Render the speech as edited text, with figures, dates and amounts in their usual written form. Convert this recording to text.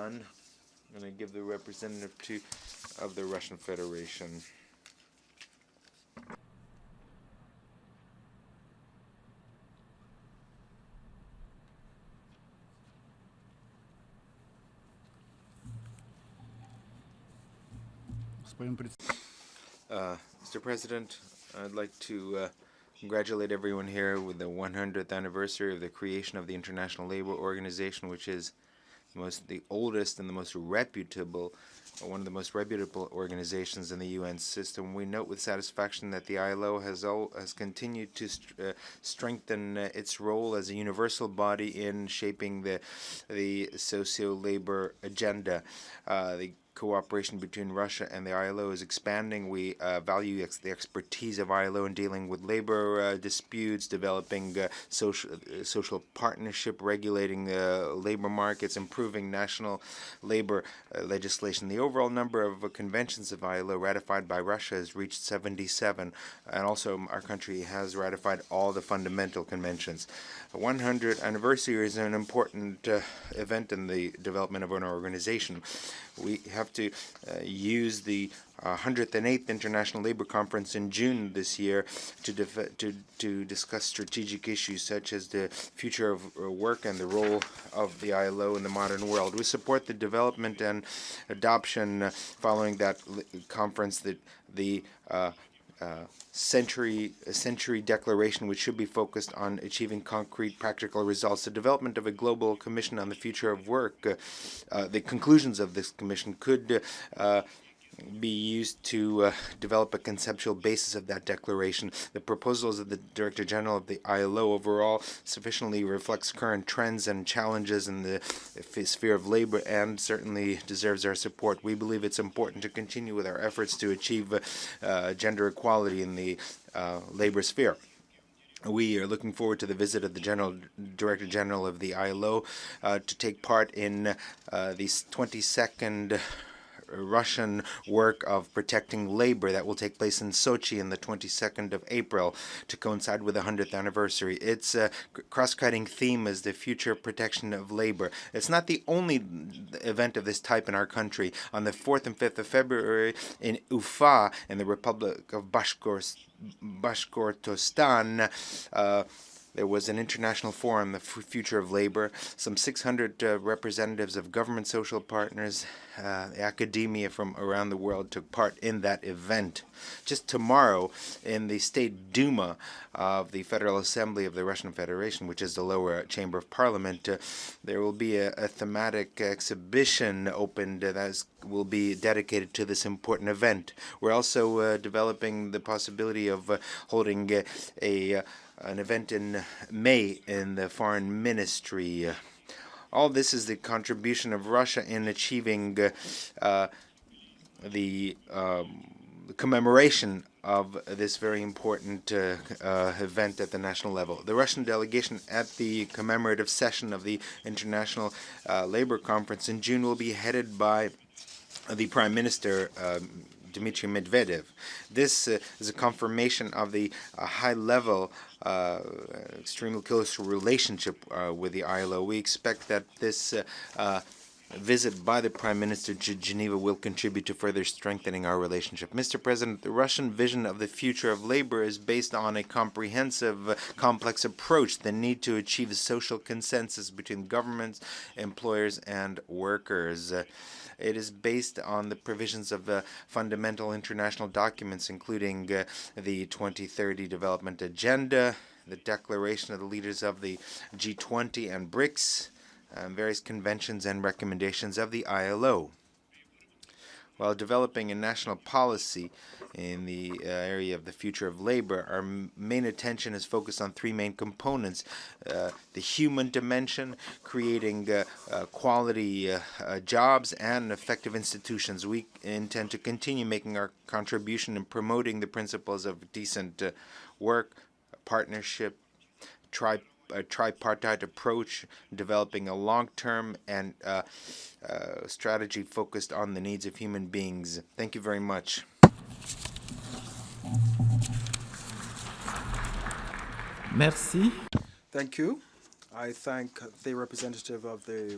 on. I'm going to give the representative of the Russian Federation. Mr. President, I'd like to congratulate everyone here with the 100th anniversary of the creation of the International Labour Organization, which is the oldest and the most reputable, one of the most reputable organizations in the UN system. We note with satisfaction that the ILO has continued to strengthen its role as a universal body in shaping the socio-labor agenda. The cooperation between Russia and the ILO is expanding. We value the expertise of ILO in dealing with labor disputes, developing social partnership, regulating labor markets, improving national labor legislation. The overall number of conventions of ILO ratified by Russia has reached 77, and also our country has ratified all the fundamental conventions. The 100th anniversary is an important event in the development of an organization. We have to use the 108th International Labour Conference in June this year to discuss strategic issues such as the future of work and the role of the ILO in the modern world. We support the development and adoption following that conference, the century declaration, which should be focused on achieving concrete practical results. The development of a global commission on the future of work, the conclusions of this commission could be used to develop a conceptual basis of that declaration. The proposals of the Director General of the ILO overall sufficiently reflects current trends and challenges in the sphere of labor and certainly deserves our support. We believe it's important to continue with our efforts to achieve gender equality in the labor sphere. We are looking forward to the visit of the Director General of the ILO to take part in the 22nd Russian work of protecting labor that will take place in Sochi on the 22nd of April to coincide with the 100th anniversary. Its cross-cutting theme is the future protection of labor. It's not the only event of this type in our country. On the 4th and 5th of February in Ufa, in the Republic of Bashkortostan, there was an international forum, the future of labor. Some 600 representatives of government, social partners, academia from around the world took part in that event. Just tomorrow, in the State Duma of the Federal Assembly of the Russian Federation, which is the lower chamber of parliament, there will be a thematic exhibition opened that will be dedicated to this important event. We're also developing the possibility of holding an event in May in the Foreign Ministry. All this is the contribution of Russia in achieving the commemoration of this very important event at the national level. The Russian delegation at the commemorative session of the International Labour Conference in June will be headed by the Prime Minister, Dmitry Medvedev. This is a confirmation of the high-level, extremely close relationship with the ILO. We expect that this visit by the Prime Minister to Geneva will contribute to further strengthening our relationship. Mr. President, the Russian vision of the future of labor is based on a comprehensive, complex approach, the need to achieve a social consensus between governments, employers, and workers. It is based on the provisions of fundamental international documents, including the 2030 Development Agenda, the declaration of the leaders of the G20 and BRICS, various conventions and recommendations of the ILO. While developing a national policy in the area of the future of labor, our main attention is focused on three main components. The human dimension, creating quality jobs and effective institutions. We intend to continue making our contribution in promoting the principles of decent work, partnership, a tripartite approach, developing a long-term and strategy focused on the needs of human beings. Thank you very much. Merci. Thank you. I thank the representative of the